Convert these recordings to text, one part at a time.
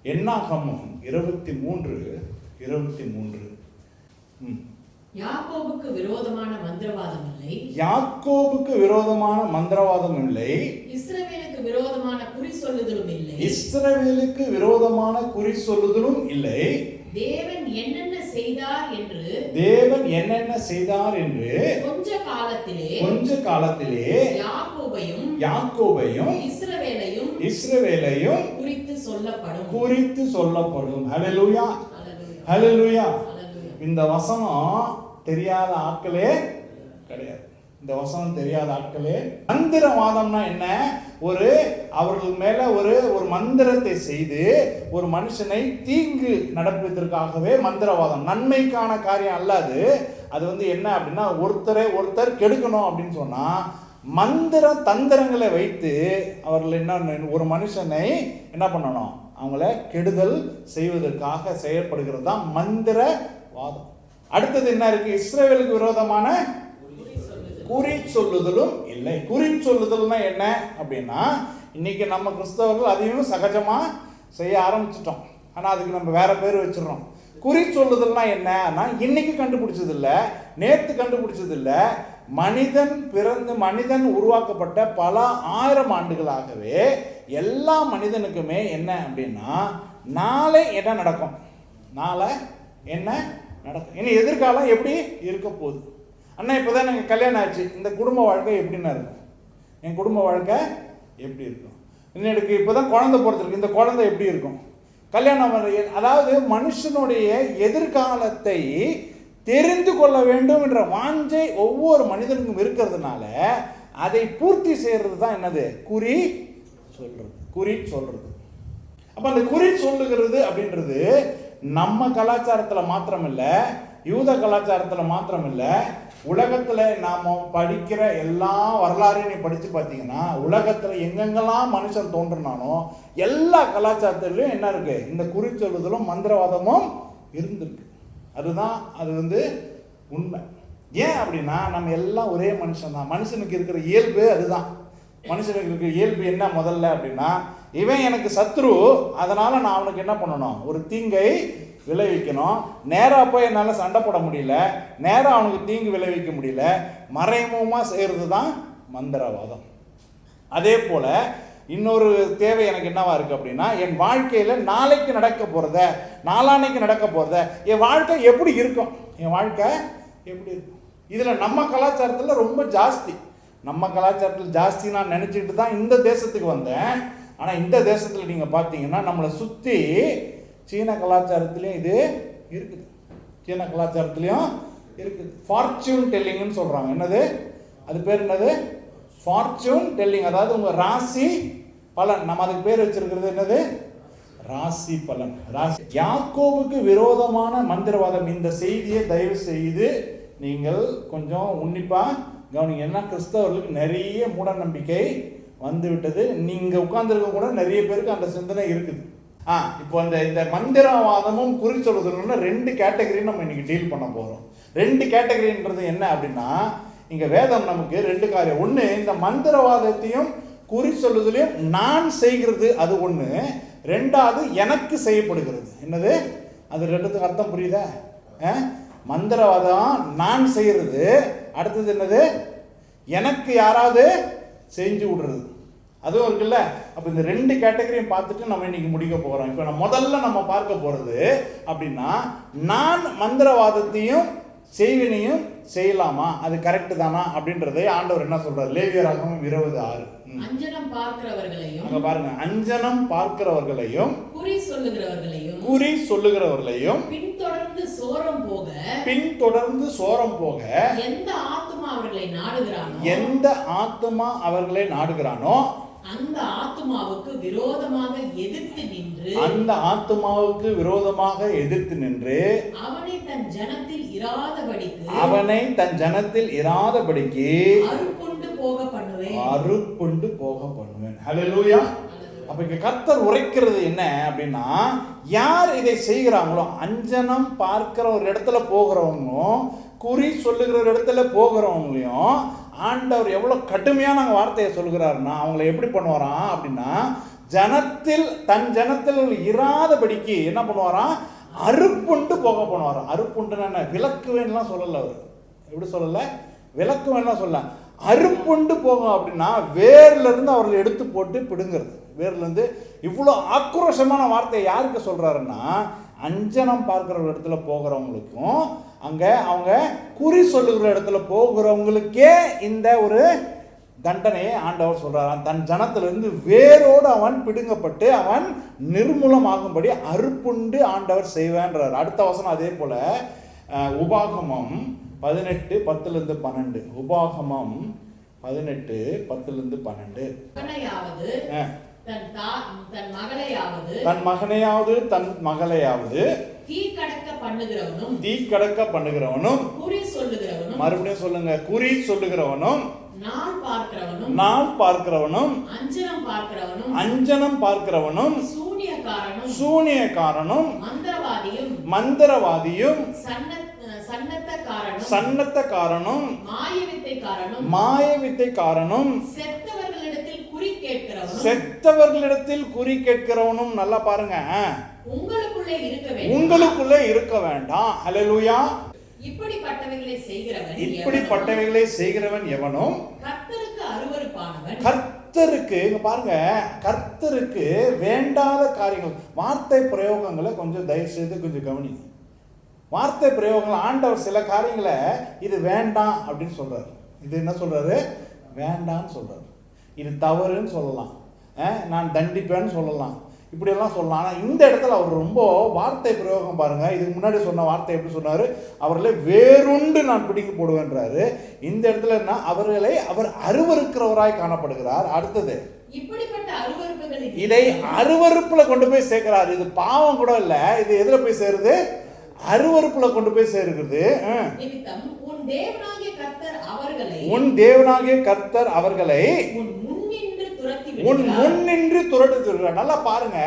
என்னாகமம் 23:23. யாக்கோபுக்கு விரோதமான மந்திரவாதம் இல்லை, யாக்கோபுக்கு விரோதமான மந்திரவாதம் இல்லை, இஸ்ரவேலுக்கு விரோதமான குறி சொல்லுதலும் இல்லை, இஸ்ரவேலுக்கு விரோதமான குறி சொல்லுதலும் இல்லை, தேவன் என்னென்ன செய்தார் என்று கொஞ்ச காலத்திலே யாக்கோபையும் இஸ்ரவேலையும் குறித்து சொல்லப்படும். ஹல்லேலூயா, ஹல்லேலூயா. இந்த வசனம் தெரியாத ஆட்களே கிடையாது. இந்த வசனம் தெரியாத ஆட்களே. மந்திரவாதம்னா என்ன? அவர்கள் மேல ஒரு மந்திரத்தை செய்து ஒரு மனுஷனை தீங்கு நடப்பதற்காகவே மந்திரவாதம். நன்மைக்கான காரியம் அல்லாது. அது என்ன அப்படின்னா, ஒருத்தர் கெடுக்கணும் அப்படின்னு சொன்னா மந்திர தந்திரங்களை வைத்து அவர்கள் என்ன, ஒரு மனுஷனை என்ன பண்ணணும், அவங்கள கெடுதல் செய்வதற்காக செயல்படுகிறது தான் மந்திரவாதம். அடுத்தது என்ன இருக்கு? இஸ்ரவேலுக்கு விரோதமான குறி சொல்லுதலும் இல்லை. குறி சொல்லுதல்னா என்ன அப்படின்னா, இன்னைக்கு நம்ம கிறிஸ்தவர்கள் அதையும் சகஜமா செய்ய ஆரம்பிச்சிட்டோம். ஆனா அதுக்கு நம்ம வேற பேர் வச்சிடறோம். குறி சொல்லுதல்னா என்னன்னா, இன்னைக்கு கண்டுபிடிச்சது இல்லை, நேற்று கண்டுபிடிச்சது இல்லை. மனிதன் உருவாக்கப்பட்ட பல ஆயிரம் ஆண்டுகளாகவே எல்லா மனிதனுக்குமே என்ன அப்படின்னா, நாளை என்ன நடக்கும், நாளை என்ன நடக்கும், இனி எதிர்காலம் எப்படி இருக்க போகுது. அண்ணா இப்போதான் எனக்கு கல்யாணம் ஆச்சு, இந்த குடும்ப வாழ்க்கை எப்படின்னா இருக்கும், என் குடும்ப வாழ்க்கை எப்படி இருக்கும், எனக்கு இப்போதான் குழந்தை பிறந்திருக்கு, இந்த குழந்தை எப்படி இருக்கும், கல்யாணம். அதாவது மனுஷனுடைய எதிர்காலத்தை தெரிந்து கொள்ள வேண்டும் என்ற வாஞ்சை ஒவ்வொரு மனிதனுக்கும் இருக்கிறதுனால அதை பூர்த்தி செய்யறது தான் என்னது, குறி சொல்றது. அப்ப அந்த குறி சொல்லுகிறது அப்படின்றது நம்ம கலாச்சாரத்துல மாத்திரம் இல்ல, யூத கலாச்சாரத்துல மாத்திரம் இல்ல, உலகத்துல நாம படிக்கிற எல்லா வரலாறையும் நீ படிச்சு பார்த்தீங்கன்னா, உலகத்துல எங்கெங்கெல்லாம் மனுஷன் தோன்றினானோ எல்லா கலாச்சாரத்திலையும் என்ன இருக்கு, இந்த குறி சொல்லுதலும் மந்திரவாதமும் இருந்திருக்கு. அதுதான் அது உண்மை. ஏன் அப்படின்னா, நம்ம எல்லாம் ஒரே மனுஷன் தான். மனுஷனுக்கு இருக்கிற இயல்பு அதுதான். மனுஷனுக்கு இருக்கிற இயல்பு என்ன முதல்ல அப்படின்னா, இவன் எனக்கு சத்ரு, அதனால நான் அவனுக்கு என்ன பண்ணணும், ஒரு தீங்கை விளைவிக்கணும். நேராக போய் என்னால் சண்டை போட முடியல, நேராக அவனுக்கு தீங்கு விளைவிக்க முடியல, மறைமுகமாக செய்கிறது தான் மந்திரவாதம். அதே போல் இன்னொரு தேவை எனக்கு என்னவா இருக்குது அப்படின்னா, என் வாழ்க்கையில் நாளைக்கு நடக்க போகிறத, நாளான்னைக்கு நடக்க போகிறத, என் வாழ்க்கை எப்படி இருக்கும், என் வாழ்க்கை எப்படி இருக்கும். இதில் நம்ம கலாச்சாரத்தில் ரொம்ப ஜாஸ்தி. நம்ம கலாச்சாரத்தில் ஜாஸ்தி நான் நினச்சிக்கிட்டு தான் இந்த தேசத்துக்கு வந்தேன். ஆனால் இந்த தேசத்தில் நீங்கள் பார்த்தீங்கன்னா நம்மளை சுற்றி சீன கலாச்சாரத்துலேயும் இது இருக்குது, சீன கலாச்சாரத்துலேயும் இருக்குது. ஃபார்ச்சூன் டெல்லிங்னு சொல்கிறாங்க. என்னது அது பேர்? என்னது? Fortune telling. அதாவது உங்கள் ராசி பலன். நம்ம அதுக்கு பேர் வச்சிருக்கிறது என்னது? ராசி பலன். ராசி. யாக்கோபுக்கு விரோதமான மந்திரவாதம். இந்த செய்தியை தயவு செய்து நீங்கள் கொஞ்சம் உன்னிப்பாக கவனிங்க. ஏன்னா கிறிஸ்தவர்களுக்கு நிறைய மூட நம்பிக்கை வந்து விட்டது. நீங்கள் உட்கார்ந்துருக்க கூட நிறைய பேருக்கு அந்த சிந்தனை இருக்குது. இப்போ இந்த மந்திரவாதமும் குறி சொல்லுதல்னு ரெண்டு கேட்டகரி நம்ம இன்னைக்கு டீல் பண்ண போகிறோம். ரெண்டு கேட்டகரின்றது என்ன அப்படின்னா, இங்கே வேதம் நமக்கு ரெண்டு காரியம். ஒன்று, இந்த மந்திரவாதத்தையும் குறி சொல்லுதலையும் நான் செய்கிறது, அது ஒன்று. ரெண்டாவது, எனக்கு செய்யப்படுகிறது. என்னது அது? ரெண்டுத்துக்கு அர்த்தம் புரியுதா? மந்திரவாதம் நான் செய்கிறது, அடுத்தது என்னது, எனக்கு யாராவது செஞ்சு விடுறது, அதுவும் இருக்குல்ல. அப்போ இந்த ரெண்டு கேட்டகரியும் பார்த்துட்டு நம்ம இன்னைக்கு முடிக்க போகிறோம். இப்போ முதல்ல நம்ம பார்க்க போகிறது அப்படின்னா, நான் மந்திரவாதத்தையும் செய்வினையும் செய்யலாமா, அது கரெக்ட் தானா அப்படின்றதை ஆண்டவர் என்ன சொல்றாரு? லேவியராகமம் 20:6. அஞ்சனம் பார்க்கிறவர்களையும், அங்க பாருங்க, அஞ்சனம் பார்க்கிறவர்களையும் குறி சொல்லுகிறவர்களையும் பின்தொடர்ந்து சோரம் போக எந்த ஆத்துமா அவர்களை நாடுகிறானோ அந்த ஆத்துமாவுக்கு விரோதமாக எதிர்த்து நின்று அவனை தன் ஜனத்தில் இராதபடிக்கு அறுப்புண்டு போக பண்ணுவேன். ஹல்லேலூயா. அப்ப இங்க கர்த்தர் உரைக்கிறது என்ன அப்படின்னா, யார் இதை செய்கிறாங்களோ, அஞ்சனம் பார்க்கிற ஒரு இடத்துல போகிறவங்களும் குறி சொல்லுகிற ஒரு இடத்துல போகிறவங்களையும் ஆண்டவர் எவ்வளோ கடுமையான வார்த்தையை சொல்கிறாருன்னா, அவங்கள எப்படி பண்ணுவாராம் அப்படின்னா, ஜனத்தில் தன் ஜனத்தில் இராதபடிக்கு என்ன பண்ணுவாராம், அறுப்புண்டு போக பண்ணுவாராம். அறுப்புண்டுன்னா என்ன, விலக்குவேன்லாம் சொல்லல அவர். எப்படி சொல்லல, விலக்குவேன்லாம் சொல்ல, அறுப்புண்டு போகும் அப்படின்னா வேர்ல இருந்து அவர்கள் எடுத்து போட்டு பிடுங்கிறது. வேர்ல இருந்து. இவ்வளோ ஆக்ரோஷமான வார்த்தையை யாருக்கு சொல்றாருன்னா, அஞ்சனம் பார்க்கிற இடத்துல போகிறவங்களுக்கும் அங்க அவங்க குறி சொல்லுகிற இடத்துல போகிறவங்களுக்கே இந்த ஒரு தண்டனையை ஆண்டவர் சொல்றாராம். தன் ஜனத்திலிருந்து வேரோடு அவன் பிடுங்கப்பட்டு அவன் நிர்மூலமாகும்படி அறுப்புண்டு ஆண்டவர் செய்வேன்றார். அடுத்த வசனம் அதே போல உபாகமம் 18:10-12. உபாகமம் 18:10-12. தன் மகளையாவது தீக்கடக்க பண்ணுகிறவனும் மறுபடியும் சொல்லுங்க, குறி சொல்லுகிறவனும் நாள் பார்க்கிறவனும் அஞ்சனம் பார்க்கிறவனும் சூனியக்காரனும் மந்திரவாதியும் சன்னத்தக்காரனும் மாயவித்தைக்காரனும் செத்தவர்களிடத்தில் குறி கேட்கிறவனும். நல்லா பாருங்க, உங்களுக்குள்ளே இருக்க வேண்டாம். ஹல்லேலூயா. இப்படிப்பட்டவைகளை செய்கிறவன் எவனும் கர்த்தருக்கு, இங்க பாருங்க, கர்த்தருக்கு வேண்டாத காரியங்கள். வார்த்தை பிரயோகங்களை கொஞ்சம் தயவு செய்து கொஞ்சம் கவனிங்க. வார்த்தை பிரயோகங்கள் ஆண்டவர் சில காரியங்களை இது வேண்டாம் அப்படின்னு சொல்றாரு. இது என்ன சொல்றாரு, வேண்டான்னு சொல்றாரு. இது தவறுன்னு சொல்லலாம், நான் தண்டிப்பேன்னு சொல்லலாம், இப்படியெல்லாம் சொல்லலாம். ஆனால் இந்த இடத்துல அவர் ரொம்ப வார்த்தை பிரயோகம் பாருங்க. இதுக்கு முன்னாடி சொன்ன வார்த்தை எப்படி சொன்னாரு, அவர்களை வேறுண்டு நான் பிடிக்க போடுவேன்றாரு. இந்த இடத்துல என்ன, அவர்களை அவர் அருவருக்கிறவராய் காணப்படுகிறார். அடுத்தது இதை அருவருப்புல கொண்டு போய் சேர்க்கிறார். இது பாவம் கூட இல்ல, இது எதுல போய் சேருது, அருவருப்புல கொண்டு போய் சேருகிறது. உன் தேவனாகிய கர்த்தர் அவர்களை உன் முன்னின்று துரத்துகிறார். நல்லா பாருங்க,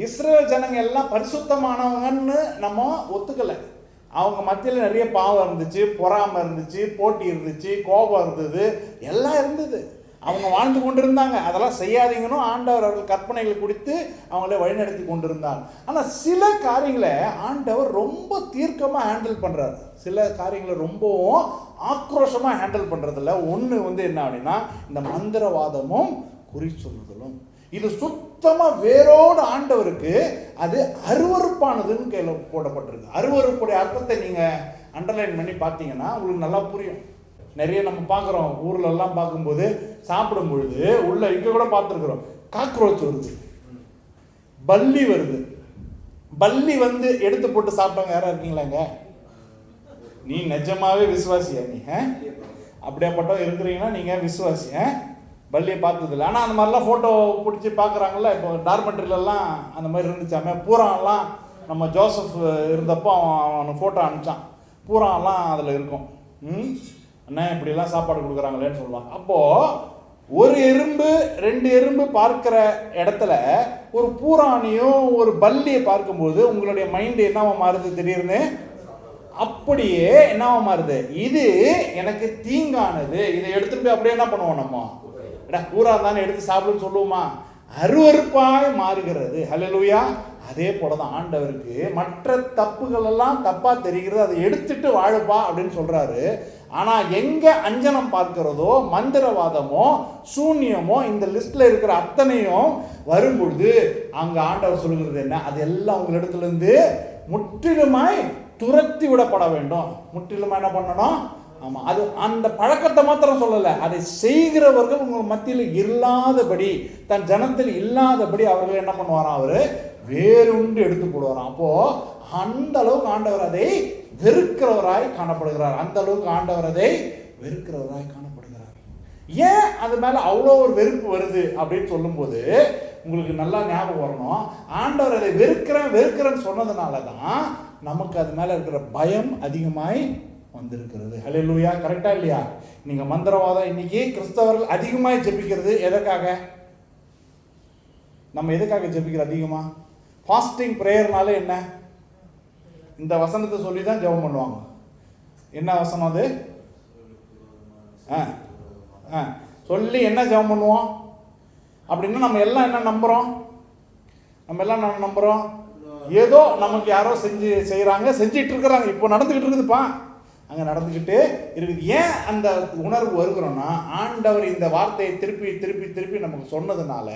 இஸ்ரவேல் ஜனங்க எல்லாம் பரிசுத்தமானவங்கன்னு நம்ம ஒத்துக்கல. அவங்க மத்தியில் நிறைய பாவம் இருந்துச்சு, பொறாமை இருந்துச்சு, போட்டி இருந்துச்சு, கோபம் இருந்தது, எல்லாம் இருந்தது. அவங்க வாழ்ந்து கொண்டு இருந்தாங்க. அதெல்லாம் செய்யாதீங்கன்னு ஆண்டவர் அவர்கள் கற்பனைகளை கொடுத்து அவங்கள வழிநடத்தி கொண்டு இருந்தாங்க. ஆனால் சில காரியங்களை ஆண்டவர் ரொம்ப தீர்க்கமாக ஹேண்டில் பண்ணுறாரு. சில காரியங்களை ரொம்பவும் ஆக்ரோஷமாக ஹேண்டில் பண்ணுறதில்ல. ஒன்று என்ன அப்படின்னா, இந்த மந்திரவாதமும் குறி சொல்லுதலும். இது சுத்தமாக வேரோடு ஆண்டவருக்கு அது அருவருப்பானதுன்னு கையில் போடப்பட்டிருக்கு. அருவருப்புடைய அர்த்தத்தை நீங்கள் அண்டர்லைன் பண்ணி பார்த்தீங்கன்னா உங்களுக்கு நல்லா புரியும். நிறைய நம்ம பார்க்குறோம், ஊர்ல எல்லாம் பார்க்கும்போது சாப்பிடும் பொழுது உள்ள இங்கே கூட பார்த்துருக்குறோம், காக்ரோச் வருது, பல்லி வருது. பல்லி வந்து எடுத்து போட்டு சாப்பிட்டவங்க யாரா இருக்கீங்களாங்க? நீ நிஜமாவே விசுவாசியா? நீ அப்படியாப்பட்டவங்க இருக்கிறீங்கன்னா நீங்கள் விசுவாசி. பல்லியை பார்த்ததில்லை, ஆனால் அந்த மாதிரிலாம் ஃபோட்டோ பிடிச்சி பார்க்குறாங்கல்ல. இப்போ டார்மெண்ட்ரிலெல்லாம் அந்த மாதிரி இருந்துச்சாமே. பூரான்லாம் நம்ம ஜோசப் இருந்தப்போ அவனுக்கு ஃபோட்டோ அனுப்பிச்சான். பூரான்லாம் அதில் இருக்கும். அண்ணா இப்படிலாம் சாப்பாடு கொடுக்குறாங்களேன்னு சொல்லுவாங்க. அப்போது ஒரு எறும்பு 2 எறும்பு பார்க்குற இடத்துல ஒரு பூராணியும் ஒரு பல்லியை பார்க்கும்போது உங்களுடைய மைண்டு என்னவா மாறுது திடீர்னு? அப்படியே என்னவா மாறுது, இது எனக்கு தீங்கானது, இதை எடுத்துட்டு போய் அப்படியே என்ன பண்ணுவோம், நம்ம பூரா தானே எடுத்து சாப்பிடுன்னு சொல்லுவோமா? அருவருப்பாய் மாறுகிறது. ஹல்லேலூயா. அதே போல தான் ஆண்டவருக்கு மற்ற தப்புகள் எல்லாம் தப்பா தெரிகிறது, அதை எடுத்துட்டு வாழுப்பா அப்படின்னு சொல்றாரு. ஆனா எங்க அஞ்சனம் பார்க்கிறதோ, மந்திரவாதமோ, சூன்யமோ, இந்த லிஸ்ட்ல இருக்கிற அத்தனையும் வரும்பொழுது அங்க ஆண்டவர் சொல்லுகிறது என்ன, அது எல்லாம் உங்களிடத்துல இருந்து முற்றிலுமாய் துரத்தி விடப்பட வேண்டும். முற்றிலுமா என்ன பண்ணணும்? ஆமா, அது அந்த பழக்கத்தை மாத்திரம் சொல்லல, அதை செய்கிறவர்கள் உங்கள் மத்தியில் இல்லாதபடி, தன் ஜனத்தில் இல்லாதபடி அவர்கள் என்ன பண்ணுவாராம், அவரு வேறுண்டு எடுத்து போடுவாராம். அப்போ அந்த அளவுக்கு ஆண்டவர் அதை வெறுக்கிறவராய் காணப்படுகிறார். அந்த அளவுக்கு ஆண்டவர் அதை வெறுக்கிறவராய் காணப்படுகிறார். ஏன் அது மேல அவ்வளோ ஒரு வெறுப்பு வருது அப்படின்னு சொல்லும்போது உங்களுக்கு நல்லா ஞாபகம் வரணும், ஆண்டவர் அதை வெறுக்கிறேன்னு சொன்னதுனால தான் நமக்கு அது மேல இருக்கிற பயம் அதிகமாய் வந்திருக்கிறது. ஹல்லேலூயா. கரெக்டா இல்லையா? நீங்க மந்திரவாதம் இன்னைக்கு கிறிஸ்தவர்கள் அதிகமாய் ஜெபிக்கிறது எதற்காக? நம்ம எதுக்காக ஜெபிக்கிறோம் அதிகமா? ஃபாஸ்டிங் பிரேயர்னால என்ன? இந்த வசனத்தை சொல்லி தான் ஜெபம் பண்ணுவாங்க. என்ன வசனம் அது? சொல்லி என்ன ஜெபம் பண்ணுவோம்? அப்படின்னா நம்ம எல்லாம் என்ன நம்புறோம்? நம்ம எல்லாம் நம்ம நம்புறோம் ஏதோ நமக்கு யாரோ செய்கிறாங்க, செஞ்சிட்டு இருக்கிறாங்க, இப்போ நடந்துக்கிட்டு இருக்குதுப்பா, அங்கே நடந்துக்கிட்டு இருக்குது. ஏன் அந்த உணர்வு வருகிறோன்னா, ஆண்டவர் இந்த வார்த்தையை திருப்பி திருப்பி திருப்பி நமக்கு சொன்னதுனால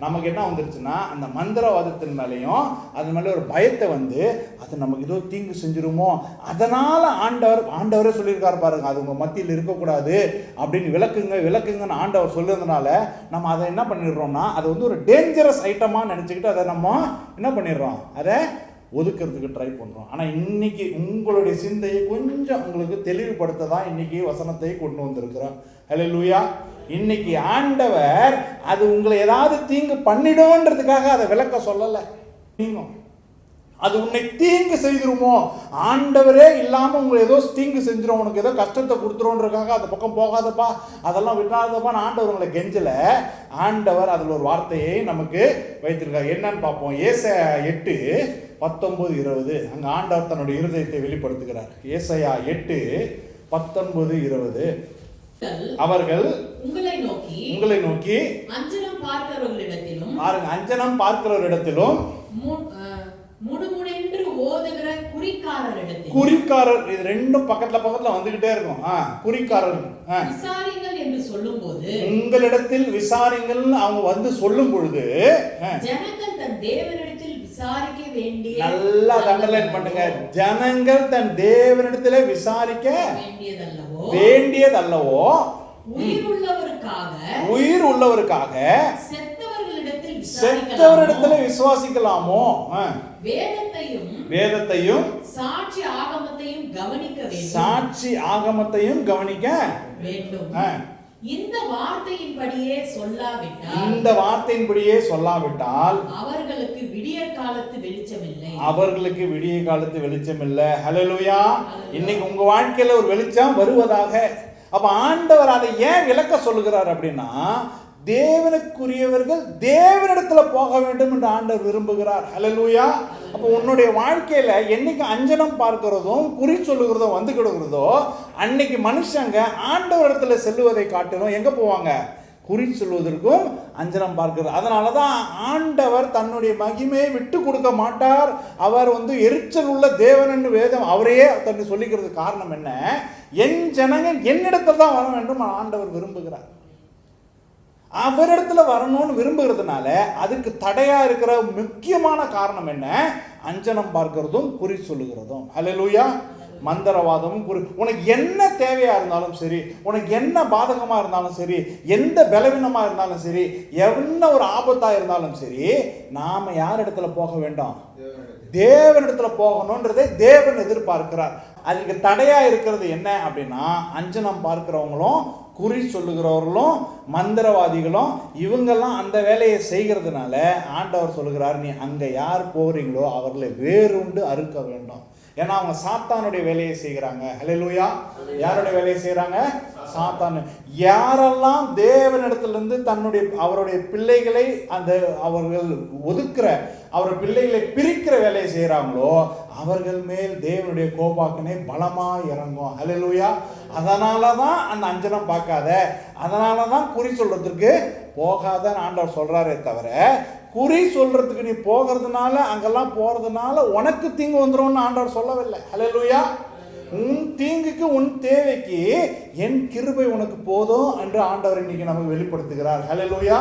நமக்கு என்ன வந்துருச்சுன்னா, அந்த மந்திரவாதத்தின் மேலேயும் அது மேலே ஒரு பயத்தை வந்து, அது நமக்கு ஏதோ தீங்கு செஞ்சிருமோ, அதனால் ஆண்டவரே சொல்லியிருக்காரு பாருங்க, அது உங்கள் மத்தியில் இருக்கக்கூடாது அப்படின்னு விளக்குங்கன்னு ஆண்டவர் சொல்லுறதுனால நம்ம அதை என்ன பண்ணிடுறோம்னா, அது வந்து ஒரு டேஞ்சரஸ் ஐட்டமாக நினச்சிக்கிட்டு அதை நம்ம என்ன பண்ணிடுறோம், அதை ஒதுக்கிறதுக்கு ட்ரை பண்ணுறோம். ஆனால் இன்னைக்கு உங்களுடைய சிந்தையை கொஞ்சம் உங்களுக்கு தெளிவுபடுத்த தான் இன்னைக்கு வசனத்தை கொண்டு வந்திருக்கிறோம். ஹல்லேலூயா. இன்னைக்கு ஆண்டவர் அது உங்களை ஏதாவது தீங்கு பண்ணிடும்ன்றதுக்காக அதை விளக்க சொல்லலை. அது உன்னை தீங்கு செய்திருமோ, ஆண்டவரே இல்லாமல் உங்களை ஏதோ தீங்கு செஞ்சிடும், உனக்கு ஏதோ கஷ்டத்தை கொடுத்துருன்றதுக்காக அந்த பக்கம் போகாதப்பா, அதெல்லாம் விடாதப்பான்னு ஆண்டவர் உங்களை கெஞ்சலை. ஆண்டவர் அதில் ஒரு வார்த்தையை நமக்கு வைத்திருக்கார். என்னன்னு பார்ப்போம். ஏசாயா 8:19-20 அங்கே ஆண்டவர் தன்னுடைய இருதயத்தை வெளிப்படுத்துகிறார். ஏசாயா 8:19-20 அவர்கள் உங்களை நோக்கி அஞ்சனம் பார்க்கிறவரிடத்திலும் குறிக்காரர், இது ரெண்டும் பக்கத்துல வந்துகிட்டே இருக்கும். குறிக்காரர் விசாரிங்கள் என்று சொல்லும்போது, உங்களிடத்தில் விசாரிங்கள் அவங்க வந்து சொல்லும் பொழுது, ஜனங்கள் தன் தேவனிடத்தில் விசாரிக்க வேண்டிய, நல்லா அண்டர்லைன் பண்ணுங்க, ஜனங்கள் தன் தேவனிடத்தில் விசாரிக்க வேண்டியதல்லவோ, உயிர் உள்ளவருக்காக செத்தவரிடத்தில் விசுவாசிக்கலாமோ, வேதத்தையும் சாட்சி ஆகமத்தையும் கவனிக்க வேண்டும். இந்த வார்த்தையின்படியே சொல்லாவிட்டால் அவர்களுக்கு விடிய காலத்து வெளிச்சமில்லை. ஹல்லேலூயா. இன்னைக்கு உங்க வாழ்க்கையில ஒரு வெளிச்சம் வருவதாக. அப்ப ஆண்டவர் அதை ஏன் விளக்க சொல்லுகிறார் அப்படின்னா, தேவனுக்குரியவர்கள் தேவனிடத்துல போக வேண்டும் என்று ஆண்டவர் விரும்புகிறார். ஹல்லேலூயா. அப்போ உன்னுடைய வாழ்க்கையில என்னைக்கு அஞ்சனம் பார்க்கிறதும் குறி சொல்லுகிறதும் வந்து கிடுகிறதோ, அன்னைக்கு மனுஷங்க ஆண்டவரிடத்துல செல்லுவதை காட்டிலும் எங்க போவாங்க? குறி சொல்வதற்கும் அஞ்சனம் பார்க்கிறது. அதனால தான் ஆண்டவர் தன்னுடைய மகிமையை விட்டு கொடுக்க மாட்டார். அவர் வந்து எரிச்சல் உள்ள தேவன் என்று வேதம் அவரையே தன்னை சொல்லிக்கிறது. காரணம் என்ன? என் ஜனங்க என்னிடத்துல தான் வர வேண்டும் ஆண்டவர் விரும்புகிறார். அவரிடத்துல வரணும்னு விரும்புகிறதுனால அதுக்கு தடையா இருக்கிற முக்கியமான காரணம் என்ன? அஞ்சனம் பார்க்கிறதும் குறி சொல்லுகிறதும். ஹல்லேலூயா. மந்திரவாதமும் குறி, உனக்கு என்ன தேவையா இருந்தாலும் சரி, உனக்கு என்ன பாதகமா இருந்தாலும் சரி, எந்த பலவீனமா இருந்தாலும் சரி, என்ன ஒரு ஆபத்தா இருந்தாலும் சரி, நாம யார் இடத்துல போக வேண்டாம்? தேவனிடத்துல போகணும்ன்றதை தேவன் எதிர்பார்க்கிறார். அதுக்கு தடையா இருக்கிறது என்ன அப்படின்னா, அஞ்சனம் பார்க்கிறவங்களும் குறி சொல்லுகிறவர்களும் மந்திரவாதிகளும் இவங்கெல்லாம் அந்த வேலையை செய்கிறதுனால ஆண்டவர் சொல்லுகிறார், நீ அங்கே யார் போகிறீங்களோ அவர்களை வேறுண்டு அறுக்க வேண்டும். ஏன்னா அவங்க சாத்தானுடைய வேலையை செய்கிறாங்க. ஹல்லேலூயா. யாருடைய வேலையை செய்கிறாங்க? சாத்தான். யாரெல்லாம் தேவனிடத்திலிருந்து அவருடைய பிள்ளைகளை அவர்கள் ஒதுக்குற, அவர் பிள்ளைகளை பிரிக்கிற வேலையை செய்கிறாங்களோ அவர்கள் மேல் தேவனுடைய கோபாக்கினை பலமாக இறங்கும். ஹல்லேலூயா. அதனால தான் அந்த அஞ்சனம் பார்க்காத, அதனால தான் குறி சொல்றதுக்கு போகாதன்னு ஆண்டவர் சொல்றாரே தவிர, குறி சொல்றதுக்கு நீ போகிறதுனால அங்கெல்லாம் போறதுனால உனக்கு தீங்கு வந்துரும்னு ஆண்டவர் சொல்லவில்லை. ஹல்லேலூயா. உன் தீங்குக்கு உன் தேவைக்கு என் கிருபை உனக்கு போதும் என்று ஆண்டவர் இன்னைக்கு நமக்கு வெளிப்படுத்துகிறார். ஹல்லேலூயா.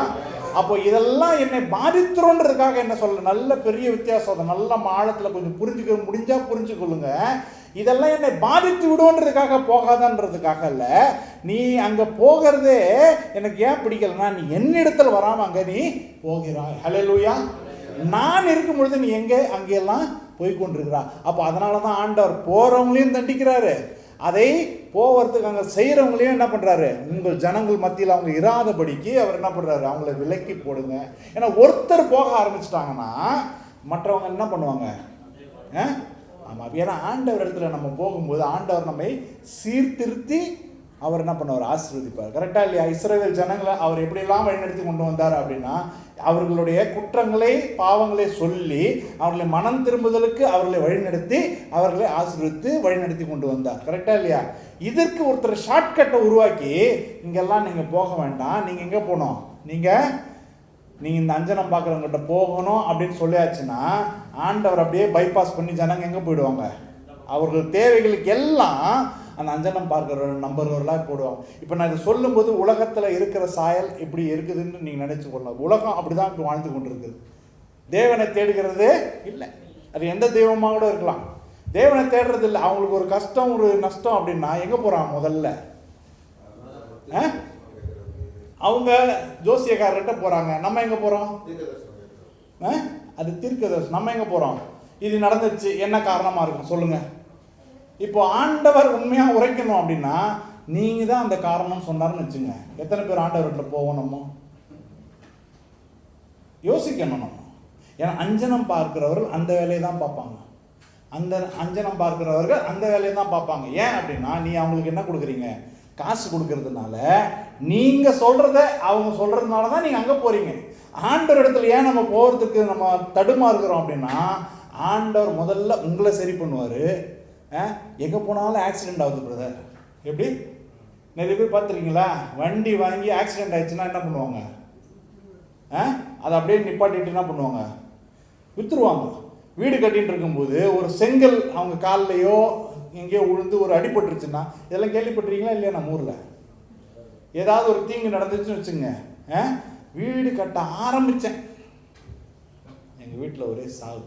அப்போ இதெல்லாம் என்னை பாதித்துறோன்றதுக்காக என்ன சொல்ல, நல்ல பெரிய வித்தியாசம். அதை நல்ல ஆழத்தில் கொஞ்சம் புரிஞ்சுக்க முடிஞ்சா புரிஞ்சுக்கொள்ளுங்க. இதெல்லாம் என்னை பாதித்து விடுன்றதுக்காக போகாதன்றதுக்காக இல்லை. நீ அங்கே போகிறதே எனக்கு ஏன் பிடிக்கலன்னா, நீ என்னிடத்தில் வராமல் அங்கே நீ போகிறாய். ஹல்லேலூயா. நான் இருக்கும் பொழுது நீ எங்கே அங்கெல்லாம் போய்கொண்டிருக்கிறா. அப்போ அதனால தான் ஆண்டவர் போகிறவங்களையும் தண்டிக்கிறாரு, அதை போகிறதுக்கு அங்கே செய்கிறவங்களையும் என்ன பண்ணுறாரு, உங்கள் ஜனங்கள் மத்தியில் அவங்க இராதபடிக்கு அவர் என்ன பண்ணுறாரு, அவங்கள விலக்கி போடுங்க. ஏன்னா ஒருத்தர் போக ஆரம்பிச்சிட்டாங்கன்னா மற்றவங்க என்ன பண்ணுவாங்க? ஆமாம். ஏன்னா ஆண்டவர் இடத்துல நம்ம போகும்போது ஆண்டவர் நம்மை சீர்திருத்தி அவர் என்ன பண்ணுவார்? ஆசீர்வதிப்பார். கரெக்டாக இல்லையா? இஸ்ரவேல் ஜனங்களை அவர் எப்படியெல்லாம் வழிநடத்தி கொண்டு வந்தார் அப்படின்னா, அவர்களுடைய குற்றங்களை பாவங்களை சொல்லி அவர்களை மனம் திரும்புதலுக்கு அவர்களை வழிநடத்தி அவர்களை ஆசீர்வதித்து வழிநடத்தி கொண்டு வந்தார். கரெக்டாக இல்லையா? இதற்கு ஒருத்தர் ஷார்ட்கட்டை உருவாக்கி, இங்கெல்லாம் நீங்கள் போக வேண்டாம், நீங்கள் எங்கே போகணும்? நீங்கள் நீங்கள் இந்த அஞ்சனம் பார்க்குறவங்ககிட்ட போகணும் அப்படின்னு சொல்லியாச்சுன்னா ஆண்டவர் அப்படியே பைபாஸ் பண்ணி ஜனங்க எங்கே போயிடுவாங்க? அவர்கள் தேவைகளுக்கு எல்லாம் அந்த அஞ்சனம் பார்க்குறவர் நம்புறவர்களாக போடுவாங்க. இப்போ நான் இதை சொல்லும்போது உலகத்தில் இருக்கிற சாயல் இப்படி இருக்குதுன்னு நீங்கள் நினச்சி கொள்ளலாம். உலகம் அப்படி தான் இப்போ வாழ்ந்து கொண்டு இருக்குது. தேவனை தேடுகிறது இல்லை. அது எந்த தெய்வமாக கூட இருக்கலாம். தேவனை தேடுறது இல்லை. அவங்களுக்கு ஒரு கஷ்டம் ஒரு நஷ்டம் அப்படின்னா எங்கே போகிறாங்க? முதல்ல அவங்க ஜோசியக்காரர்கிட்ட போகிறாங்க. நம்ம எங்கே போகிறோம்? அது தீர்க்கதரிசி. நம்ம எங்கே போகிறோம்? இது நடந்துச்சு, என்ன காரணமாக இருக்கும் சொல்லுங்கள். இப்போ ஆண்டவர் உண்மையாக உரைக்கணும் அப்படின்னா நீங்கள் தான் அந்த காரணம் சொன்னார்னு வச்சுங்க. எத்தனை பேர் ஆண்டவர்கிட்ட போவோம்? நம்ம யோசிக்கணும். நம்ம ஏன்னா அஞ்சனம் பார்க்கிறவர்கள் அந்த வேலையை தான் பார்ப்பாங்க. அந்த அஞ்சனம் பார்க்கிறவர்கள் அந்த வேலையை தான் பார்ப்பாங்க. ஏன் அப்படின்னா நீ அவங்களுக்கு என்ன கொடுக்குறீங்க? காசு கொடுக்கறதுனால. நீங்கள் சொல்கிறத அவங்க சொல்கிறதுனால தான் நீங்கள் அங்கே போகிறீங்க. ஆண்டவர் இடத்துல ஏன் நம்ம போகிறதுக்கு நம்ம தடுமாறுகிறோம் அப்படின்னா ஆண்டவர் முதல்ல உங்களை சரி பண்ணுவார். எங்கே போனாலும் ஆக்சிடெண்ட் ஆகுது பிரதர். எப்படி நிறைய பேர் பார்த்துருக்கீங்களா? வண்டி வாங்கி ஆக்சிடெண்ட் ஆயிடுச்சுன்னா என்ன பண்ணுவாங்க? அதை அப்படியே நிப்பாட்டிட்டு என்ன பண்ணுவாங்க? விற்றுருவாங்க. வீடு கட்டிகிட்டு இருக்கும்போது ஒரு செங்கல் அவங்க கால்லையோ எங்கேயோ உழுந்து ஒரு அடிபட்டுருச்சுன்னா இதெல்லாம் கேள்விப்பட்டிருக்கீங்களா இல்லையா? நம்ம ஊரில் ஏதாவது ஒரு தீங்கு நடந்துச்சுன்னு வச்சுங்க, வீடு கட்ட ஆரம்பித்தேன், எங்கள் வீட்டில் ஒரே சாவு.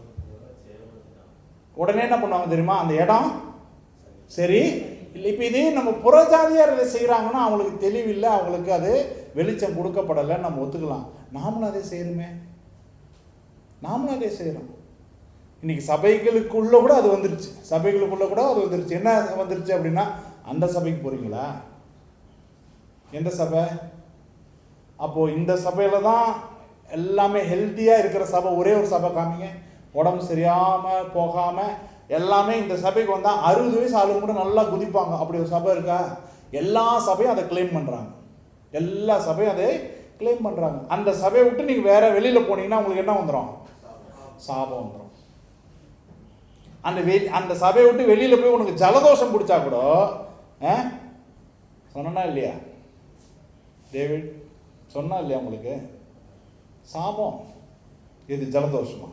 உடனே என்ன பண்ணுவாங்க தெரியுமா? அந்த இடம் சரி இல்லை. இப்போ இதே நம்ம புறஜாதியார் இதை செய்கிறாங்கன்னா அவங்களுக்கு தெளிவில்லை, அவங்களுக்கு அது வெளிச்சம் கொடுக்கப்படலை, நம்ம ஒத்துக்கலாம். நாமளும் அதே செய்கிறோமே. நாமளும் அதே செய்கிறோம். இன்னைக்கு சபைகளுக்குள்ள கூட அது வந்துருச்சு. சபைகளுக்குள்ள கூட அது வந்துருச்சு. என்ன வந்துருச்சு அப்படின்னா அந்த சபைக்கு போறீங்களா? எந்த சபை? அப்போ இந்த சபையில தான் எல்லாமே ஹெல்த்தியா இருக்கிற சபை ஒரே ஒரு சபை காமிங்க. உடம்பு சரியாம போகாம எல்லாமே இந்த சபைக்கு வந்தா 60 வயசு ஆளுங்க கூட நல்லா குதிப்பாங்க. அப்படி ஒரு சபை இருக்கா? எல்லா சபையும் அதை கிளைம் பண்றாங்க. எல்லா சபையும் அதை கிளைம் பண்றாங்க. அந்த சபையை விட்டு நீங்க வேற வெளியில போனீங்கன்னா உங்களுக்கு என்ன வந்துடும்? சாபம் வந்துடும். அந்த சபையை விட்டு வெளியில் போய் உனக்கு ஜலதோஷம் பிடிச்சா கூட சொன்னா இல்லையா? டேவிட் சொன்னா இல்லையா? உங்களுக்கு சாபம். இது ஜலதோஷமா?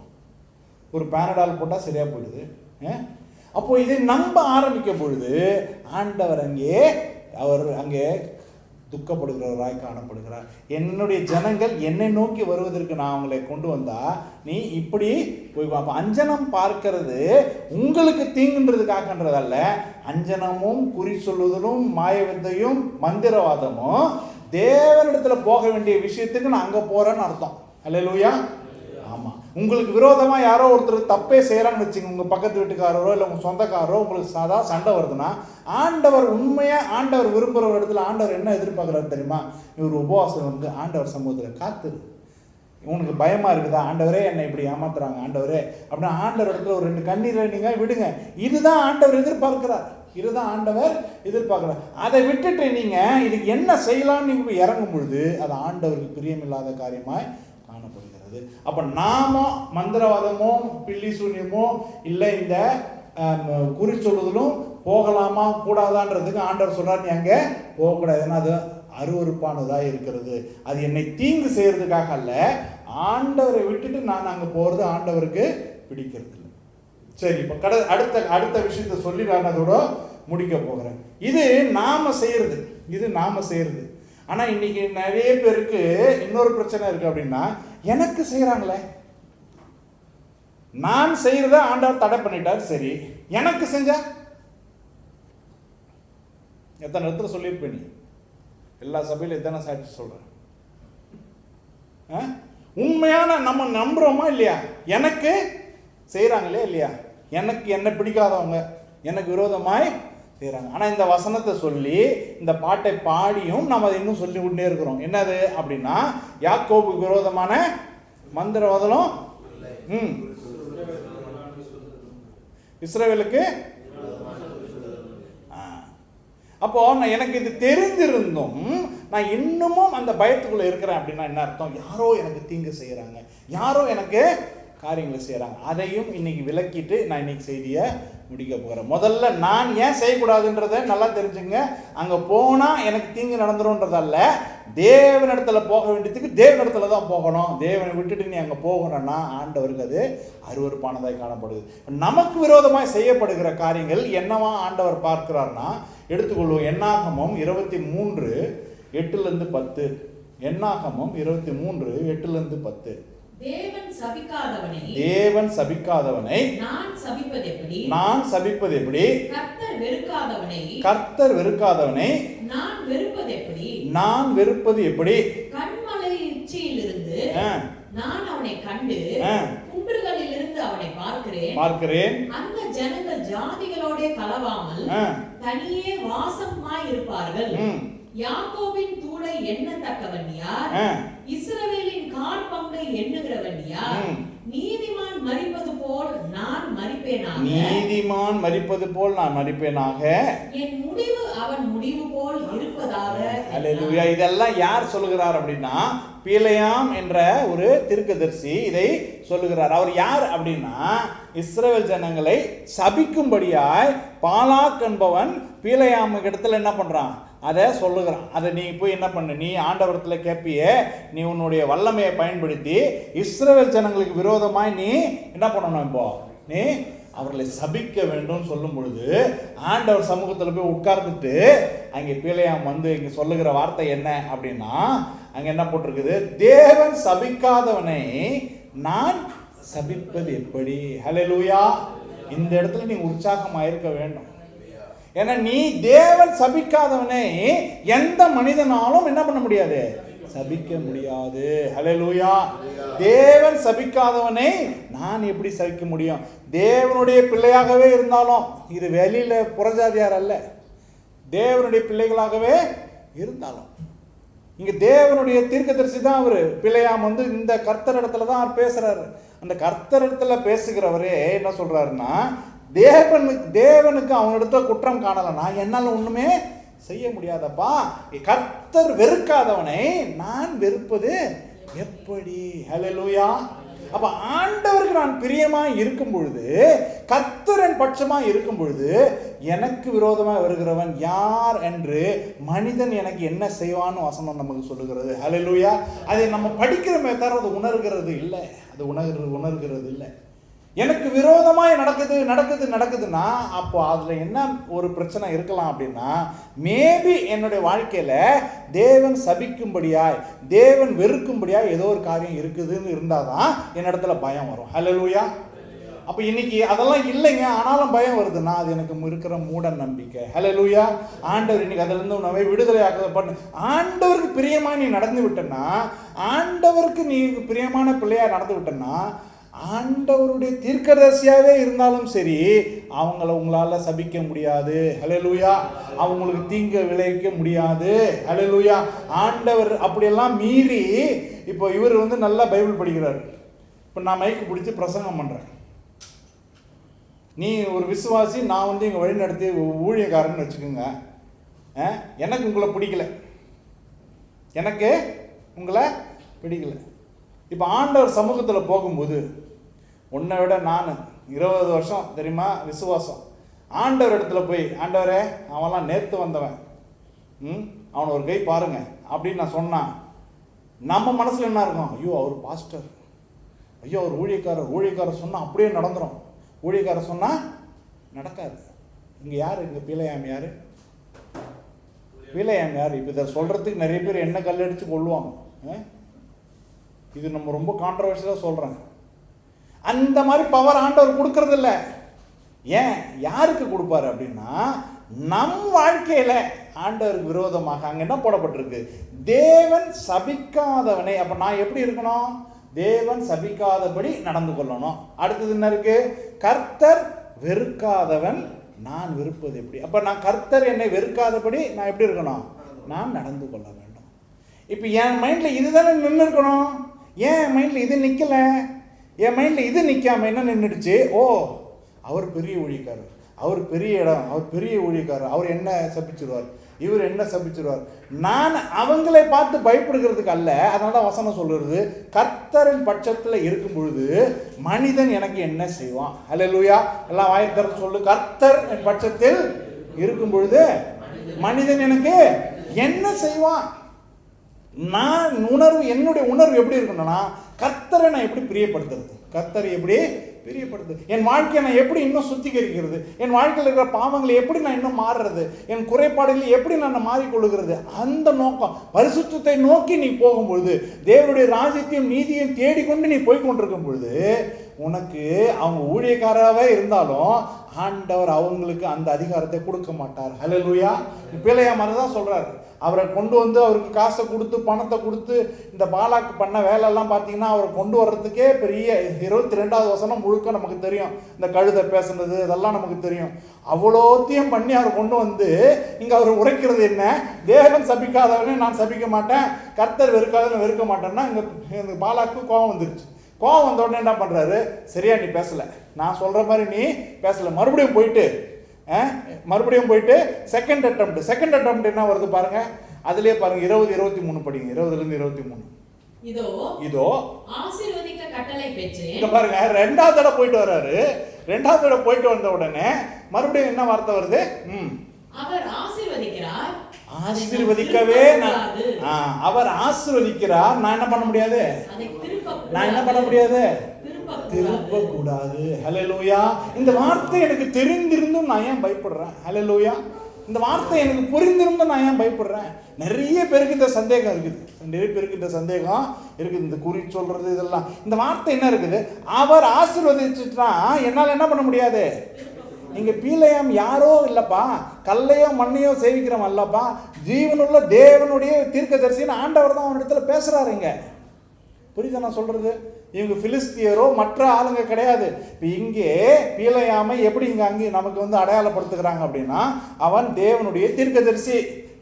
ஒரு பேனடால் போட்டால் சரியாக போயிடுது. அப்போ இதை நம்ப ஆரம்பிக்கும் பொழுது ஆண்டவர் அங்கே துக்கப்படுகிறவராய் காணப்படுகிறார். என்னுடைய ஜனங்கள் என்னை நோக்கி வருவதற்கு நான் அவங்களை கொண்டு வந்தா நீ இப்படி போய். அப்போ அஞ்சனம் பார்க்கிறது உங்களுக்கு தீங்குன்றதுக்காகன்றதல்ல. அஞ்சனமும் குறி சொல்லுதலும் மாயவித்தையும் மந்திரவாதமும் தேவனிடத்துல போக வேண்டிய விஷயத்துக்கு நான் அங்கே போறேன்னு அர்த்தம். அல்லேலூயா. ஆமாம். உங்களுக்கு விரோதமாக யாரோ ஒருத்தர் தப்பே செய்கிறான்னு வச்சுங்க, உங்கள் பக்கத்து வீட்டுக்காரரோ இல்லை உங்கள் சொந்தக்காரரோ உங்களுக்கு சண்டை வருதுன்னா ஆண்டவர் உண்மையாக ஆண்டவர் விரும்புகிற ஒரு இடத்துல ஆண்டவர் என்ன எதிர்பார்க்குறாரு தெரியுமா? இவர் உபவாசம் வந்து ஆண்டவர் சமூகத்தில் காத்துரு. உனக்கு பயமாக இருக்குதா? ஆண்டவரே என்னை இப்படி ஏமாத்துறாங்க ஆண்டவரே அப்படின்னா ஆண்டவர் இடத்துல ஒரு 2 கண்ணீரை நீங்கள் விடுங்க. இதுதான் ஆண்டவர் எதிர்பார்க்கிறார். இதுதான் ஆண்டவர் எதிர்பார்க்கிறார். அதை விட்டுட்டு நீங்கள் இதுக்கு என்ன செய்யலாம்னு நீங்கள் இறங்கும் பொழுது அது ஆண்டவருக்கு பிரியமில்லாத காரியமாய் காணப்படுகிறது. அப்ப நாம மந்திரவாதமோ பில்லி சூன்யமோ இல்லை இந்த குறி சொல்லுதலும் போகலாமா கூடாதான்றதுக்கு ஆண்டவர் சொல்றாரு நீ அங்கே போகக்கூடாது. ஏன்னா அது அருவருப்பானதாக இருக்கிறது. அது என்னை தீங்கு செய்யறதுக்காக அல்ல. ஆண்டவரை விட்டுட்டு நான் அங்கே போறது ஆண்டவருக்கு பிடிக்கிறது இல்லை. சரி, இப்போ அடுத்த விஷயத்த சொல்லி நான் அதோட முடிக்க போகிறேன். இது நாம செய்யறது. ஆனால் இன்னைக்கு நிறைய பேருக்கு இன்னொரு பிரச்சனை இருக்கு. அப்படின்னா எனக்கு செய்கிறாங்களே, நான் செய்யறத ஆண்டவர் தடை பண்ணிட்டார். சரி, எனக்கு செஞ்சா எத்தனை இடத்துல சொல்லியிருப்பேன்? நீ எல்லா சபையிலும் எத்தனை சாட்சி சொல்றேன்? உண்மையான நம்ம நம்புறோமா இல்லையா? எனக்கு செய்யறாங்களே இல்லையா? எனக்கு என்ன பிடிக்காதவங்க எனக்கு விரோதமாய் செய்கிறாங்க. ஆனால் இந்த வசனத்தை சொல்லி இந்த பாட்டை பாடியும் நம்ம அதை இன்னும் சொல்லி கொண்டே இருக்கிறோம். என்னது அப்படின்னா யாக்கோபுக்கு விரோதமான மந்திரவாதலும் இஸ்ரவேலுக்கு. அப்போ எனக்கு இது தெரிஞ்சிருந்தும் நான் இன்னமும் அந்த பயத்துக்குள்ள இருக்கிறேன் அப்படின்னா என்ன அர்த்தம்? யாரோ எனக்கு தீங்கு செய்யறாங்க, யாரோ எனக்கு காரியங்களை செய்கிறாங்க. அதையும் இன்னைக்கு விளக்கிட்டு நான் இன்னைக்கு செய்தியை முடிக்க போகிறேன். முதல்ல நான் ஏன் செய்யக்கூடாதுன்றதை நல்லா தெரிஞ்சுங்க. அங்கே போனால் எனக்கு தீங்கு நடந்துரும்ன்றதல்ல, தேவனிடத்துல போக வேண்டியதுக்கு தேவனிடத்துல தான் போகணும். தேவனை விட்டுட்டு நீ அங்கே போகணும்னா ஆண்டவருக்கு அது அருவருப்பானதாக காணப்படுது. நமக்கு விரோதமாக செய்யப்படுகிற காரியங்கள் என்னவா ஆண்டவர் பார்க்கிறார்னா, எடுத்துக்கொள்வோம். என்னாகமம் 23:8-10. என்னாகமம் 23:8-10. தேவன் சபிக்காதவனை நான் சபிப்பது எப்படி? கர்த்தர் வெறுக்காதவனை நான் வெறுப்பது எப்படி? கண்மலை உச்சியிலிருந்து நான் அவனை கண்டு குன்றுகளிலிருந்து அவனை பார்க்கிறேன். அந்த ஜனங்கள் ஜாதிகளோட கலவாமல் தனியே வாசமாய் இருப்பார்கள். யாக்கோபின் தூளை எண்ணத்தக்கவன் யார்? இஸ்ரவேலின் கால் பங்கை எண்ணுகிறவன் யார்? நீதிமான் மரிப்பது போல் நான் மரிப்பேனாக. என் முடிவு அவன் முடிவு போல் இருப்பதாக. அல்லேலூயா. இதெல்லாம் யார் சொல்லுகிறார் அப்படின்னா, பிலேயாம் என்ற ஒரு தீர்க்கதரிசி இதை சொல்லுகிறார். அவர் யார் அப்படின்னா, இஸ்ரவேல் ஜனங்களை சபிக்கும்படியாய் பாலாக் என்பவன் பிலேயாம் இடத்துல என்ன பண்றான், அதை சொல்லுகிறான். அதை நீ போய் என்ன பண்ணு, நீ ஆண்டவரத்தில் கேட்பியே, நீ உன்னுடைய வல்லமையை பயன்படுத்தி இஸ்ரவேல் ஜனங்களுக்கு விரோதமாய் நீ என்ன பண்ணணும், இப்போ நீ அவர்களை சபிக்க வேண்டும் சொல்லும் பொழுது ஆண்டவர் சமூகத்தில் போய் உட்கார்ந்துட்டு அங்கே பிலேயாம் வந்து இங்கே சொல்லுகிற வார்த்தை என்ன அப்படின்னா, அங்கே என்ன போட்டிருக்குது, தேவன் சபிக்காதவனை நான் சபிப்பது எப்படி? ஹல்லேலூயா. இந்த இடத்துல நீ உற்சாகமாக இருக்க வேண்டும். ஏன்னா நீ தேவன் சபிக்காதவனை எந்த மனிதனாலும் என்ன பண்ண முடியாது, சபிக்க முடியாது. ஹல்லேலூயா. தேவன் சபிக்காதவனை நான் எப்படி சபிக்க முடியும்? தேவனுடைய பிள்ளையாகவே இருந்தாலும், இது வெளியில புறஜாதியார் அல்ல, தேவனுடைய பிள்ளைகளாகவே இருந்தாலும், இங்க தேவனுடைய தீர்க்கதரிசி தான் அவரு. பிலேயாம் வந்து இந்த கர்த்தர் இடத்துல தான் அவர் பேசுறாரு. அந்த கர்த்தர் இடத்துல பேசுகிறவரே என்ன சொல்றாருன்னா, தேவனுக்கு அவனிடத்துல குற்றம் காணலைன்னா என்னால் ஒண்ணுமே செய்ய முடியாதப்பா. கர்த்தர் வெறுக்காதவனை நான் வெறுப்பது எப்படி? ஹல்லேலூயா. அப்ப ஆண்டவருக்கு நான் பிரியமாய் இருக்கும் பொழுது, கர்த்தரின் பட்சமாய் இருக்கும் பொழுது, எனக்கு விரோதமாக வருகிறவன் யார் என்று மனிதன் எனக்கு என்ன செய்வான்னு வசனம் நமக்கு சொல்லுகிறது. ஹல்லேலூயா. அதை நம்ம படிக்கிறோமே தவிர அது உணர்கிறது இல்லை. அது உணர்கிறது இல்லை. எனக்கு விரோதமாய் நடக்குதுன்னா அப்போ அதில் என்ன ஒரு பிரச்சனை இருக்கலாம் அப்படின்னா, மேபி என்னுடைய வாழ்க்கையில் தேவன் சபிக்கும்படியாய், தேவன் வெறுக்கும்படியாய் ஏதோ ஒரு காரியம் இருக்குதுன்னு இருந்தால் தான் என்னிடத்துல பயம் வரும். ஹல்லேலூயா. அப்போ இன்னைக்கு அதெல்லாம் இல்லைங்க, ஆனாலும் பயம் வருதுன்னா அது எனக்கு இருக்கிற மூட நம்பிக்கை. ஹல்லேலூயா. ஆண்டவர் இன்னைக்கு அதிலிருந்து உன்னை விடுதலை ஆக்க ஆண்டவருக்கு பிரியமாக நீ நடந்து விட்டேன்னா, ஆண்டவருக்கு நீ பிரியமான பிள்ளையா நடந்து விட்டேன்னா, ஆண்டவருடைய தீர்க்கதரிசியாவே இருந்தாலும் சரி, அவங்கள உங்களால சபிக்க முடியாது. ஹல்லேலூயா. அவங்களுக்கு தீங்கு விளைவிக்க முடியாது. ஹல்லேலூயா. ஆண்டவர் அப்படியெல்லாம் மீறி, இப்போ இவர் வந்து நல்லா பைபிள் படிக்கிறார். இப்போ நான் மைக்கு பிடிச்சி பிரசங்கம் பண்றேன். நீ ஒரு விசுவாசி, நான் வந்து இங்கே வழி நடத்தி ஊழியக்காரன்னு வச்சுக்கோங்க. எனக்கு உங்களை பிடிக்கல, எனக்கு உங்களை பிடிக்கல. இப்போ ஆண்டவர் சமூகத்தில் போகும்போது, உன்னை விட நான் 20 வருஷம் தெரியுமா விசுவாசம், ஆண்டவர் இடத்துல போய், ஆண்டவரே அவன்லாம் நேற்று வந்தவன், அவனை ஒரு கை பாருங்க அப்படின்னு நான் சொன்னான், நம்ம மனசில் என்ன இருக்கும்? ஐயோ அவர் பாஸ்டர், ஐயோ அவர் ஊழியக்காரர் சொன்னால் அப்படியே நடந்துடும், ஊழியக்காரர் சொன்னால் நடக்காது. இங்கே யார்? இங்கே பிலேயாம் யார்? பிலேயாம் யார்? இப்போ இதை சொல்கிறதுக்கு நிறைய பேர் என்ன கல்லடித்து கொள்ளுவாங்க. இது நம்ம ரொம்ப கான்ட்ரவர்ஷியலாக சொல்கிறேன். அந்த மாதிரி பவர் ஆண்டவர் கொடுக்கறது இல்லை. ஏன், யாருக்கு கொடுப்பாரு அப்படின்னா, நம் வாழ்க்கையில் ஆண்டவருக்கு விரோதமாக அங்கே என்ன போடப்பட்டிருக்கு, தேவன் சபிக்காதவனை. அப்போ நான் எப்படி இருக்கணும்? தேவன் சபிக்காதபடி நடந்து கொள்ளணும். அடுத்தது என்ன இருக்கு? கர்த்தர் வெறுக்காதவன் நான் வெறுப்பது எப்படி? அப்போ நான் கர்த்தர் என்னை வெறுக்காதபடி நான் எப்படி இருக்கணும்? நான் நடந்து கொள்ள வேண்டும். இப்போ என் மைண்டில் இதுதானே நின்று இருக்கணும். ஏன் என் மைண்டில் இது நிற்கல? என் மைண்டில் இது நிற்காம என்ன நின்றுடுச்சு? ஓ, அவர் பெரிய ஊழியக்காரர், அவர் பெரிய இடம், அவர் பெரிய ஊழியக்காரர், அவர் என்ன சபிச்சிருவார், இவர் என்ன சபிச்சிருவார்? நான் அவங்களை பார்த்து பயப்படுகிறதுக்கு அல்ல. அதனால தான் வசனம் சொல்லுறது, கர்த்தரின் பட்சத்தில் இருக்கும் பொழுது மனிதன் எனக்கு என்ன செய்வான்? அல்லேலூயா. எல்லாம் வாய்த்தர சொல்லு, கர்த்தர் என் பட்சத்தில் இருக்கும் பொழுது மனிதன் எனக்கு என்ன செய்வான்? நான் என்னுடைய உணர்வு எப்படி இருக்கணும்னா, கர்த்தரை நான் எப்படி பிரியப்படுத்துறது, கர்த்தரை எப்படி பிரியப்படுத்துறது, என் வாழ்க்கையை நான் எப்படி இன்னும் சுத்திகரிக்கிறது, என் வாழ்க்கையில் இருக்கிற பாவங்களை எப்படி நான் இன்னும் மாறுறது, என் குறைபாடுகளை எப்படி நான் மாறிக்கொள்ளுகிறது, அந்த நோக்கம். பரிசுத்தத்தை நோக்கி நீ போகும்பொழுது, தேவனுடைய ராஜ்யத்தையும் நீதியையும் தேடிக்கொண்டு நீ போய் கொண்டிருக்கும் பொழுது, உனக்கு அவங்க ஊழியக்காராகவே இருந்தாலும் ஆண்டவர் அவங்களுக்கு அந்த அதிகாரத்தை கொடுக்க மாட்டார். ஹல்லேலூயா. பிள்ளையா மாதிரி தான் சொல்றாரு. அவரை கொண்டு வந்து அவருக்கு காசை கொடுத்து பணத்தை கொடுத்து இந்த பாலாக்கு பண்ண வேலையெல்லாம் பார்த்தீங்கன்னா அவரை கொண்டு வர்றதுக்கே பெரிய 22வது வசனம் முழுக்க நமக்கு தெரியும். இந்த கழுதை பேசுனது இதெல்லாம் நமக்கு தெரியும். அவ்வளோத்தையும் பண்ணி அவர் கொண்டு வந்து இங்கே அவர் உரைக்கிறது என்ன? தேவன் சபிக்காதவனே நான் சபிக்க மாட்டேன், கர்த்தர் வெறுக்காதவன் வெறுக்க மாட்டேன்னா இங்கே பாலாக்கு கோபம் வந்துருச்சு. கோவம் வந்த உடனே என்ன பண்ணுறாரு? சரியா நீ பேசலை, நான் சொல்கிற மாதிரி நீ பேசலை, மறுபடியும் போயிட்டு செகண்ட் அட்டெம்ப்ட் என்ன வருது பாருங்க. அதுலேயே பாருங்க 20-23 படிங்க. 20லேருந்து 23. இதோ ஆசீர்வதிக்க கட்டளை பெற்றேன். இங்க பாருங்க, ரெண்டாவது தடவை போயிட்டு வர்றாரு. ரெண்டாவது தடவை போயிட்டு வந்த உடனே மறுபடியும் என்ன வார்த்தை வருது? அவர் ஆசீர்வதிக்கிறார், ஆசீர்வதிக்கவே அவர் ஆசீர்வதிக்கிறார். நான் என்ன பண்ண முடியாது? திருப்ப கூடாது. ஹல்லேலூயா. இந்த வார்த்தை எனக்கு தெரிந்திருந்தும் நான் ஏன் பயப்படுறேன்? ஹல்லேலூயா. இந்த வார்த்தை எனக்கு புரிந்திருந்தும் நான் ஏன் பயப்படுறேன்? நிறைய பேருக்கு இந்த சந்தேகம் இருக்குது. இந்த குறி சொல்றது இதெல்லாம், இந்த வார்த்தை என்ன இருக்குது? அவர் ஆசீர்வதிச்சுட்டா என்னால் என்ன பண்ண முடியாது? நீங்க பீலையாம் யாரோ இல்லப்பா, கல்லையோ மண்ணையோ சேவிக்கிறோம் அல்லப்பா, ஜீவனுள்ள தேவனுடைய தீர்க்கதரிசின்னு ஆண்டவர் தான் அவனிடத்துல பேசுறாருங்க. புரியுதா நான் சொல்றது? இவங்க பிலிஸ்தியரோ மற்ற ஆளுங்க கிடையாது. இப்போ இங்கே பீலையாமை எப்படி அங்கே நமக்கு அடையாளப்படுத்துகிறாங்க அப்படின்னா, அவன் தேவனுடைய தீர்க்கதரிசி.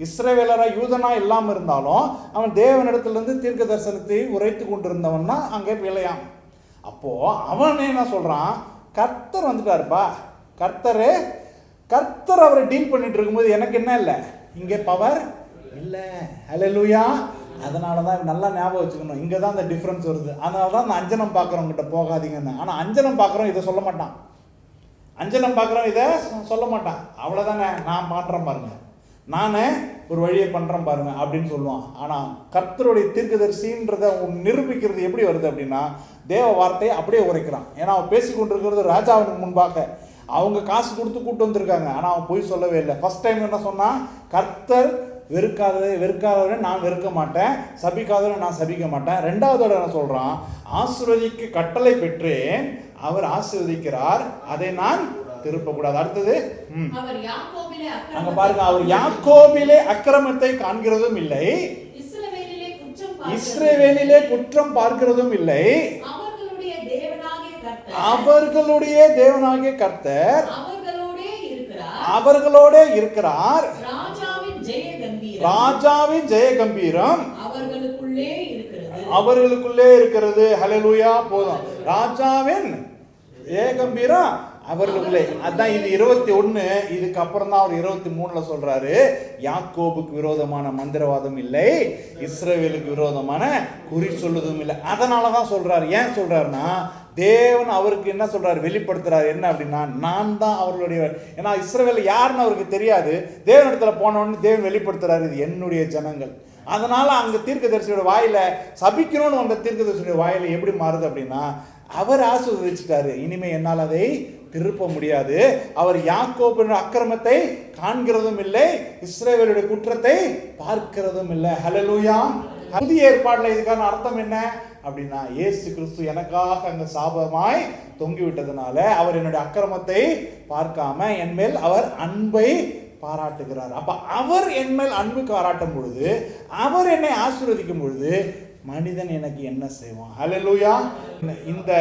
இஸ்ரவேலரா யூதனா இல்லாமல் இருந்தாலும் அவன் தேவனிடத்திலிருந்து தீர்க்க தரிசனத்தை உரைத்து கொண்டிருந்தவன் தான் அங்கே பீலையாம். அப்போ அவன் என்ன சொல்றான்? கர்த்தர் வந்துட்டாருப்பா, கர்த்தர் அவரை டீல் பண்ணிட்டு இருக்கும்போது எனக்கு என்ன இல்லை, இங்கே பவர் இல்லை. ஹல்லேலூயா. அதனால தான் நல்லா ஞாபகம் வச்சுக்கணும், இங்கே தான் இந்த டிஃப்ரென்ஸ் வருது. அதனால தான் இந்த அஞ்சனம் பார்க்குறவங்கிட்ட போகாதீங்கன்னு. ஆனால் அஞ்சனம் பார்க்குறோம் இதை சொல்ல மாட்டான், சொல்ல மாட்டான். அவ்வளோதானே, நான் பண்ணுறேன் பாருங்க, நான் ஒரு வழியை பண்ணுறேன் பாருங்க அப்படின்னு சொல்லுவான். ஆனால் கர்த்தருடைய தீர்க்கதரிசின்றதை நிரூபிக்கிறது எப்படி வருது அப்படின்னா, தேவ வார்த்தையை அப்படியே உரைக்கிறான். ஏன்னா அவன் பேசி கொண்டிருக்கிறது ராஜாவுக்கு முன்பாக. அவங்க காசு கொடுத்து கூப்பிட்டு வந்திருக்காங்க, ஆனால் அவன் போய் சொல்லவே இல்லை. ஃபர்ஸ்ட் டைம் என்ன சொன்னான்? கர்த்தர் வெறுக்காதவரை நான் வெறுக்க மாட்டேன், சபிக்காதவரை நான் சபிக்க மாட்டேன். ரெண்டாவது என்ன சொல்றான்? ஆசீர்வதிக்க கட்டளை பெற்றேன், அவர் ஆசீர்வதிக்கிறார், அதை நான் திருப்பக்கூடாது. அடுத்தது அங்க பாருங்க, அவர் யாக்கோபிலே அக்கிரமத்தை காண்கிறதும் இல்லை, இஸ்ரவேலிலே குற்றம் பார்க்கிறதும் இல்லை, அவர்களுடைய தேவனாகிய கர்த்தர் அவர்களோட இருக்கிறார், ராஜாவின் ஜெய கம்பீரம் அவர்களுக்குள்ளே இருக்கிறது. ஹல்லேலூயா. போதும், ராஜாவின் ஜெய கம்பீரம் அவர்களுக்குள்ளே. அதான் இது 21. இதுக்கப்புறம் தான் அவர் 23ல சொல்றாரு, யாக்கோபுக்கு விரோதமான மந்திரவாதம் இல்லை, இஸ்ரவேலுக்கு விரோதமான குறி சொல்லுவதும் இல்லை. அதனால தான் சொல்றாரு. ஏன் சொல்றாருன்னா, தேவன் அவருக்கு என்ன சொல்றாரு, வெளிப்படுத்துறாரு. என்ன அப்படின்னா, நான் தான் அவர்களுடைய, ஏன்னா இஸ்ரவேல் யாருன்னு அவருக்கு தெரியாது. தேவனிடத்துல போனோன்னு தேவன் வெளிப்படுத்துறாரு, இது என்னுடைய ஜனங்கள். அதனால அங்க தீர்க்கதரிசியோட வாயில சபிக்கணும்னு வந்த தீர்க்கதரிசியோட வாயில எப்படி மாறுது அப்படின்னா, அவர் ஆசீர்வதிச்சிட்டாரு, இனிமே என்னால் அதை திருப்ப முடியாது. அவர் யாக்கோபின் அக்கிரமத்தை காண்கிறதும் இல்லை, இஸ்ரவேலுடைய குற்றத்தை பார்க்கிறதும் இல்லை. ஹல்லேலூயா. புதிய ஏற்பாடுல இதுக்கான அர்த்தம் என்ன அப்படின்னா, இயேசு கிறிஸ்து எனக்காக அங்க சாபமாய் தொங்கி விட்டதுனால அவர் என்னுடைய அக்கிரமத்தை பார்க்காம என் மேல் அவர் அன்பை பாராட்டுகிறார். அப்ப அவர் என் மேல் அன்பு பாராட்டும் பொழுது, அவர் என்னை ஆசீர்வதிக்கும் பொழுது, மனிதன் எனக்கு என்ன செய்வான்? ஹல்லேலூயா. இந்த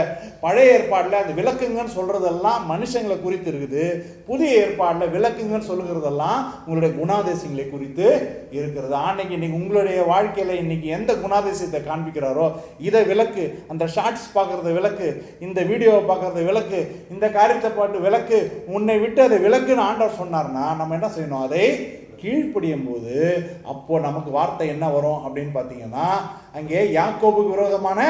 பழைய ஏற்பாடுல அந்த விளக்குங்கன்னு சொல்றதெல்லாம் மனுஷங்களை குறித்து இருக்குது. புதிய ஏற்பாடுல விளக்குங்கன்னு சொல்லுகிறதெல்லாம் உங்களுடைய குணாதிசயங்களை குறித்து இருக்கிறது. அன்னைக்கு இன்னைக்கு உங்களுடைய வாழ்க்கையில இன்னைக்கு எந்த குணாதிசயத்தை காண்பிக்கிறாரோ இதை விளக்கு, அந்த ஷார்ட்ஸ் பார்க்கறத விளக்கு, இந்த வீடியோவை பார்க்கறத விளக்கு, இந்த காரியத்தை பாட்டு விளக்கு, உன்னை விட்டு அதை விளக்குன்னு ஆண்டவர் சொன்னார்னா நம்ம என்ன செய்யணும்? அதை கீழ்ப்படியும் போது அப்போ நமக்கு வார்த்தை என்ன வரும் அப்படின்னு பார்த்தீங்கன்னா, அங்கே யாக்கோபுக்கு விரோதமான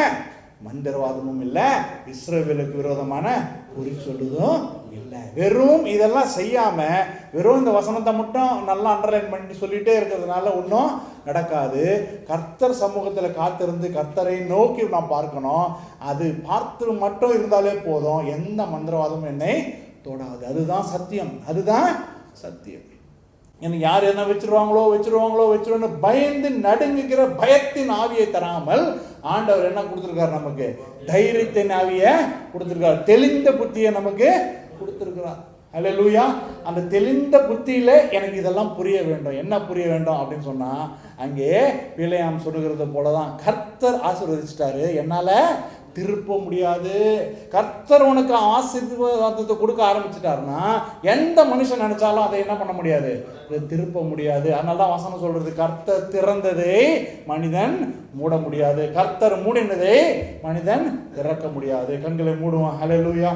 மந்திரவாதமும் இல்லை, இஸ்ரவேலுக்கு விரோதமான குறி சொல்லுதும் இல்லை. வெறும் இதெல்லாம் செய்யாம வெறும் இந்த வசனத்தை மட்டும் நல்லா அண்டர்லைன் பண்ணி சொல்லிட்டே இருக்கிறதுனால ஒன்றும் நடக்காது. கர்த்தர் சமூகத்தில் காத்திருந்து கர்த்தரை நோக்கி நான் பார்க்கணும். அது பார்த்து மட்டும் இருந்தாலே போதும், எந்த மந்திரவாதமும் என்னை தொடாது. அதுதான் சத்தியம், அதுதான் சத்தியம். எனக்கு யார் என்ன வச்சிருவாங்களோ பயந்து நடுங்குகிற பயத்தின் ஆவியை தராமல் ஆண்டவர் என்ன கொடுத்துருக்காரு? நமக்கு தைரியத்தின் ஆவியை கொடுத்துருக்காரு, தெளிந்த புத்தியை நமக்கு கொடுத்துருக்கிறார். அல்லேலூயா. அந்த தெளிந்த புத்தியில எனக்கு இதெல்லாம் புரிய வேண்டும். என்ன புரிய வேண்டும் அப்படின்னு சொன்னா, அங்கே பிலேயாம் சொல்லுகிறது போலதான் கர்த்தர் ஆசீர்வதிச்சிட்டாரு, என்னால திருப்ப முடியாது. கர்த்தர் உனக்கு ஆசீர்வாதத்தை கொடுக்க ஆரம்பிச்சிட்டாருன்னா எந்த மனுஷன் நினைச்சாலும் அதை என்ன பண்ண முடியாது, திருப்ப முடியாது. அதனாலதான் வசனம் சொல்றது, கர்த்தர் திறந்ததை மனிதன் மூட முடியாது, கர்த்தர் மூடினதை மனிதன் திறக்க முடியாது. கண்களை மூடுவான். ஹல்லேலூயா.